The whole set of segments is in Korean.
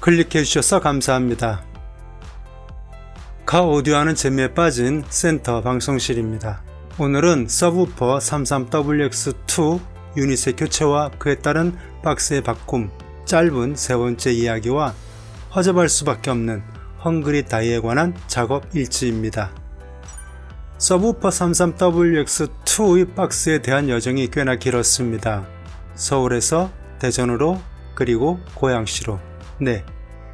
클릭해 주셔서 감사합니다. 가 오디오하는 재미에 빠진 센터 방송실입니다. 오늘은 서브우퍼 33WX2 유닛의 교체와 그에 따른 박스의 바꿈, 짧은 세 번째 이야기와 허접할 수밖에 없는 헝그리 다이에 관한 작업 일지입니다. 서브우퍼 33WX2의 박스에 대한 여정이 꽤나 길었습니다. 서울에서 대전으로 그리고 고양시로. 네,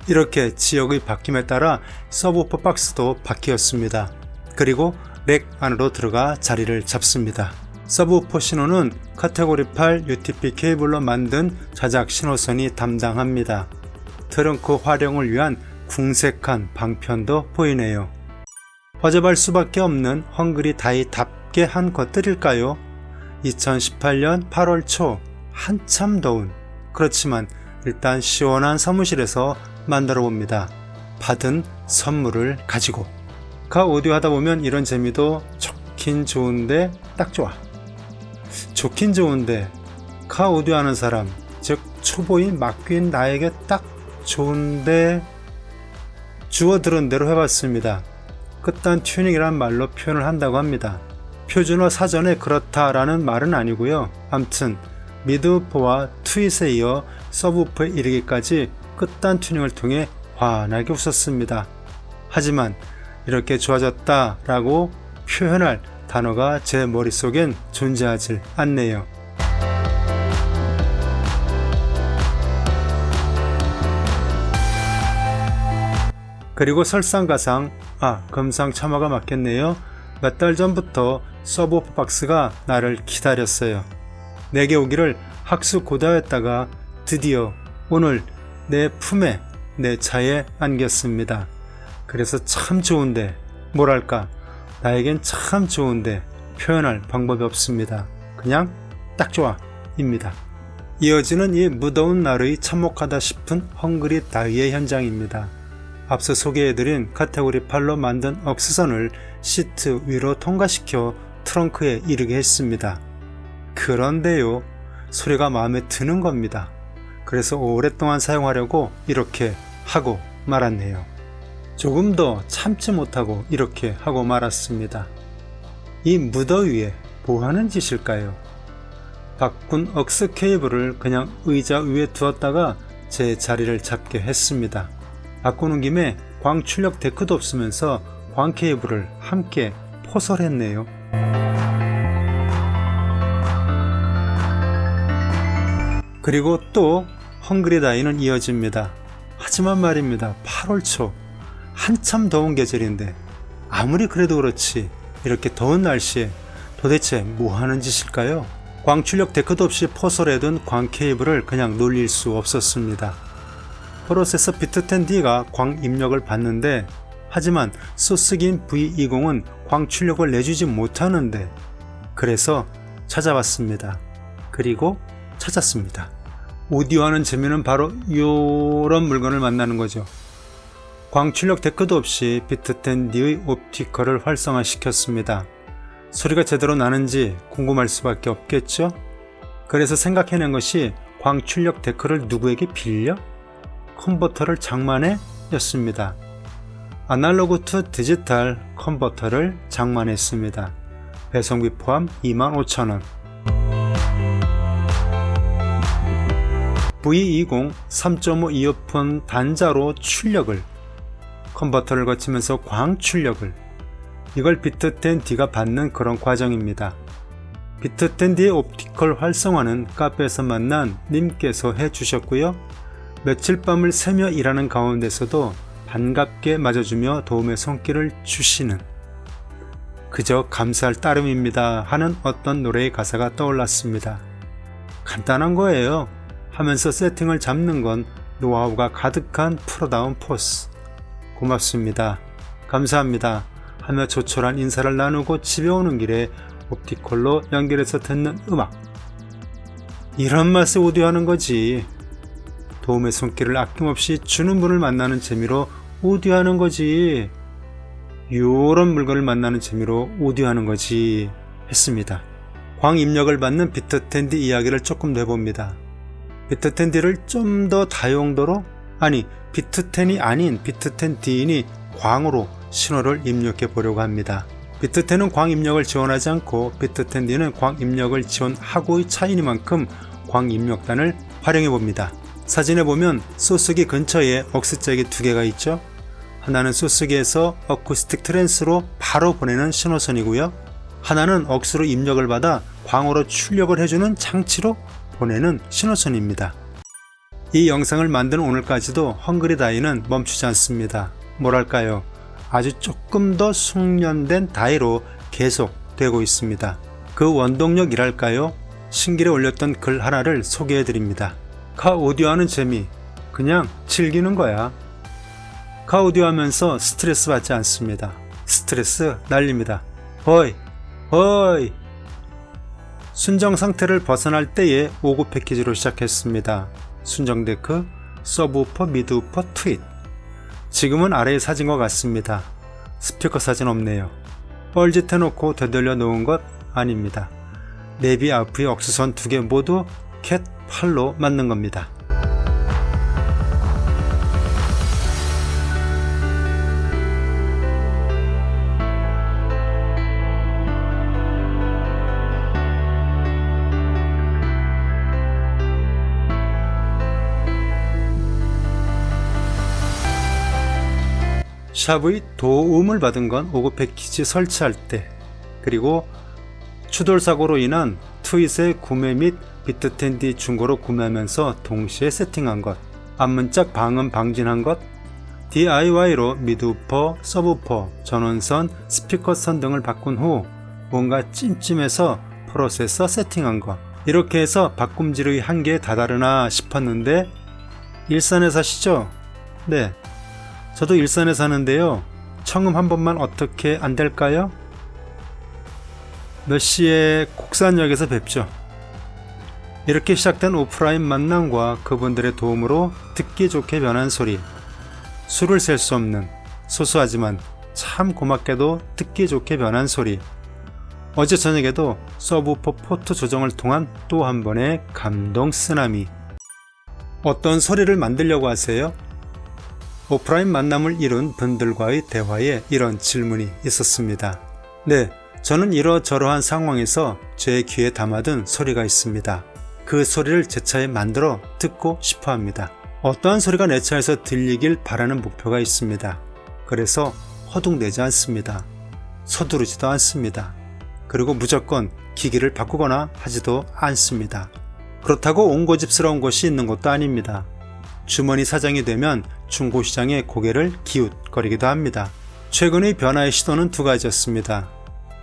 이렇게 지역의 바뀜에 따라 서브우퍼 박스도 바뀌었습니다. 그리고 렉 안으로 들어가 자리를 잡습니다. 서브우퍼 신호는 카테고리 8 UTP 케이블로 만든 자작 신호선이 담당합니다. 트렁크 활용을 위한 궁색한 방편도 보이네요. 허접할 수밖에 없는 헝그리 다이답게 한 것들일까요? 2018년 8월 초 한참 더운, 그렇지만 일단 시원한 사무실에서 만들어 봅니다. 받은 선물을 가지고. 가 오디오 하다 보면 이런 재미도 좋긴 좋은데 딱 좋아. 좋긴 좋은데 가 오디오 하는 사람, 즉 초보인 막귀인 나에게 딱 좋은데 주워 들은 대로 해봤습니다. 끝단 튜닝이란 말로 표현을 한다고 합니다. 표준어 사전에 그렇다라는 말은 아니고요. 암튼 미드우퍼와 트윗에 이어 서브우퍼에 이르기까지 끝단 튜닝을 통해 환하게 웃었습니다. 하지만 이렇게 좋아졌다 라고 표현할 단어가 제 머릿속엔 존재하지 않네요. 그리고 설상가상, 금상첨화가 맞겠네요. 몇 달 전부터 서브우퍼 박스가 나를 기다렸어요. 내게 오기를 학수고대하였다가 드디어 오늘 내 품에, 내 차에 안겼습니다. 그래서 참 좋은데, 뭐랄까, 나에겐 참 좋은데 표현할 방법이 없습니다. 그냥 딱 좋아 입니다. 이어지는 이 무더운 날의 참혹하다 싶은 헝그리 다이의 현장입니다. 앞서 소개해드린 카테고리 8로 만든 억스선을 시트 위로 통과시켜 트렁크에 이르게 했습니다. 그런데요, 소리가 마음에 드는 겁니다. 그래서 오랫동안 사용하려고 이렇게 하고 말았네요. 조금 더 참지 못하고 이렇게 하고 말았습니다. 이 무더위에 뭐하는 짓일까요? 바꾼 억스 케이블을 그냥 의자 위에 두었다가 제 자리를 잡게 했습니다. 바꾸는 김에 광출력 데크도 없으면서 광 케이블을 함께 포설했네요. 그리고 또 헝그리 다이는 이어집니다. 하지만 말입니다. 8월 초 한참 더운 계절인데 아무리 그래도 그렇지 이렇게 더운 날씨에 도대체 뭐하는 짓일까요? 광출력 데크도 없이 포설해둔 광 케이블을 그냥 놀릴 수 없었습니다. 프로세서 비트10D가 광 입력을 받는데, 하지만 소스기인 V20은 광출력을 내주지 못하는데, 그래서 찾아봤습니다. 그리고 찾았습니다. 오디오하는 재미는 바로 이런 물건을 만나는 거죠. 광출력 데크도 없이 비트10D의 옵티컬을 활성화시켰습니다. 소리가 제대로 나는지 궁금할 수밖에 없겠죠? 그래서 생각해낸 것이 광출력 데크를 누구에게 빌려? 컨버터를 장만해? 였습니다. 아날로그 투 디지털 컨버터를 장만했습니다. 배송비 포함 25,000원. V20 3.5 이어폰 단자로 출력을, 컨버터를 거치면서 광출력을, 이걸 비트10D가 받는 그런 과정입니다. 비트10D의 옵티컬 활성화는 카페에서 만난 님께서 해주셨고요. 며칠 밤을 새며 일하는 가운데서도 반갑게 맞아주며 도움의 손길을 주시는, 그저 감사할 따름입니다 하는 어떤 노래의 가사가 떠올랐습니다. 간단한 거예요. 하면서 세팅을 잡는 건 노하우가 가득한 프로다운 포스. 고맙습니다. 감사합니다 하며 조촐한 인사를 나누고 집에 오는 길에 옵티컬로 연결해서 듣는 음악. 이런 맛에 오디오하는 거지. 도움의 손길을 아낌없이 주는 분을 만나는 재미로 오디오하는 거지. 요런 물건을 만나는 재미로 오디오하는 거지 했습니다. 광 입력을 받는 비트10D 이야기를 조금 내봅니다. 비트10D를 좀 더 다용도로, 아니 비트 10이 아닌 비트 10D이니 광으로 신호를 입력해 보려고 합니다. 비트 10은 광 입력을 지원하지 않고 비트 10D는 광 입력을 지원하고의 차이니만큼 광 입력단을 활용해 봅니다. 사진에 보면 소스기 근처에 억스잭이 두 개가 있죠. 하나는 소스기에서 어쿠스틱 트랜스로 바로 보내는 신호선이고요. 하나는 억스로 입력을 받아 광으로 출력을 해주는 장치로 보내는 신호선입니다. 이 영상을 만든 오늘까지도 헝그리 다이는 멈추지 않습니다. 뭐랄까요, 아주 조금 더 숙련된 다이로 계속 되고 있습니다. 그 원동력이랄까요, 신길에 올렸던 글 하나를 소개해 드립니다. 카 오디오 하는 재미, 그냥 즐기는 거야. 카 오디오 하면서 스트레스 받지 않습니다. 스트레스 날립니다. 허이 허이. 순정 상태를 벗어날 때의 5구 패키지로 시작했습니다. 순정 데크, 서브우퍼, 미드우퍼, 트윗. 지금은 아래의 사진과 같습니다. 스피커 사진 없네요. 뻘짓해놓고 되돌려 놓은 것 아닙니다. 내비 아프의 억스선 2개 모두 캣 8로 맞는 겁니다. 샵의 도움을 받은 건 5구 패키지 설치할 때, 그리고 추돌사고로 인한 트윗의 구매 및 비트 10D 중고로 구매하면서 동시에 세팅한 것, 앞문짝 방음 방진한 것, DIY로 미드우퍼, 서브우퍼, 전원선, 스피커선 등을 바꾼 후 뭔가 찜찜해서 프로세서 세팅한 것. 이렇게 해서 바꿈질의 한계에 다다르나 싶었는데, 일산에 사시죠? 네, 저도 일산에 사는데요. 청음 한 번만 어떻게 안 될까요? 몇 시에 곡산역에서 뵙죠. 이렇게 시작된 오프라인 만남과 그분들의 도움으로 듣기 좋게 변한 소리, 수를 셀 수 없는 소소하지만 참 고맙게도 듣기 좋게 변한 소리. 어제 저녁에도 서브우퍼 포트 조정을 통한 또 한 번의 감동 쓰나미. 어떤 소리를 만들려고 하세요? 오프라인 만남을 이룬 분들과의 대화에 이런 질문이 있었습니다. 네, 저는 이러저러한 상황에서 제 귀에 담아둔 소리가 있습니다. 그 소리를 제 차에 만들어 듣고 싶어 합니다. 어떠한 소리가 내 차에서 들리길 바라는 목표가 있습니다. 그래서 허둥대지 않습니다. 서두르지도 않습니다. 그리고 무조건 기기를 바꾸거나 하지도 않습니다. 그렇다고 옹고집스러운 것이 있는 것도 아닙니다. 주머니 사장이 되면 중고시장에 고개를 기웃거리기도 합니다. 최근의 변화의 시도는 두 가지였습니다.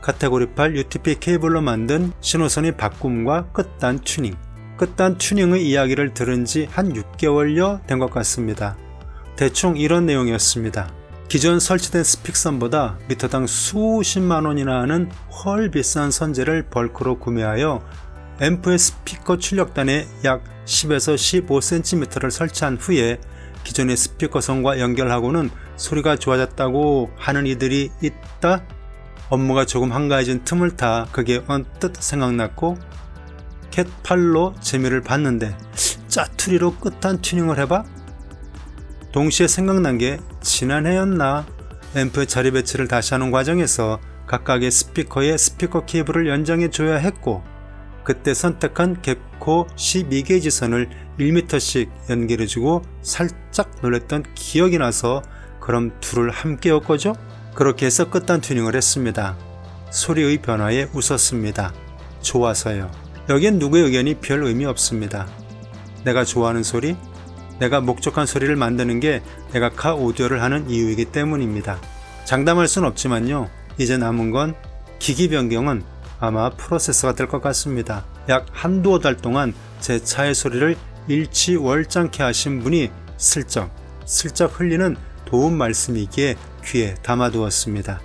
카테고리 8 UTP 케이블로 만든 신호선의 바꿈과 끝단 튜닝. 끝단 튜닝의 이야기를 들은 지 한 6개월여 된 것 같습니다. 대충 이런 내용이었습니다. 기존 설치된 스픽선보다 미터당 수십만 원이나 하는 헐 비싼 선재를 벌크로 구매하여 앰프의 스피커 출력단에 약 10에서 15cm를 설치한 후에 기존의 스피커선과 연결하고는 소리가 좋아졌다고 하는 이들이 있다? 업무가 조금 한가해진 틈을 타 그게 언뜻 생각났고 캣8로 재미를 봤는데 짜투리로 끝단 튜닝을 해봐? 동시에 생각난 게 지난해였나? 앰프의 자리 배치를 다시 하는 과정에서 각각의 스피커에 스피커 케이블을 연장해 줘야 했고, 그때 선택한 객코 12게이지 선을 1m씩 연결해주고 살짝 놀랬던 기억이 나서 그럼 둘을 함께 엮어줘? 그렇게 해서 끝단 튜닝을 했습니다. 소리의 변화에 웃었습니다. 좋아서요. 여기엔 누구의 의견이 별 의미 없습니다. 내가 좋아하는 소리, 내가 목적한 소리를 만드는 게 내가 카 오디오를 하는 이유이기 때문입니다. 장담할 순 없지만요. 이제 남은 건 기기 변경은 아마 프로세서가 될 것 같습니다. 약 한두어 달 동안 제 차의 소리를 일치월장케 하신 분이 슬쩍 흘리는 도움 말씀이기에 귀에 담아두었습니다.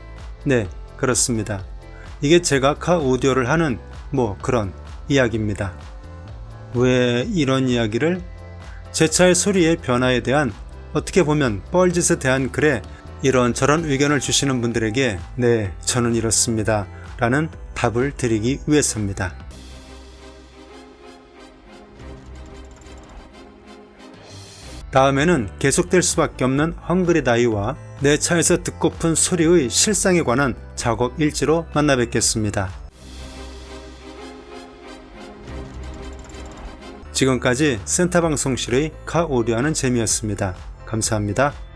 네, 그렇습니다. 이게 제가 카 오디오를 하는 그런 이야기입니다. 왜 이런 이야기를? 제 차의 소리의 변화에 대한, 어떻게 보면 뻘짓에 대한 글에 이런저런 의견을 주시는 분들에게 네, 저는 이렇습니다 라는 답을 드리기 위해서입니다. 다음에는 계속될 수밖에 없는 헝그리 다이와 내 차에서 듣고픈 소리의 실상에 관한 작업 일지로 만나 뵙겠습니다. 지금까지 센터방송실의 카 오디오하는 재미였습니다. 감사합니다.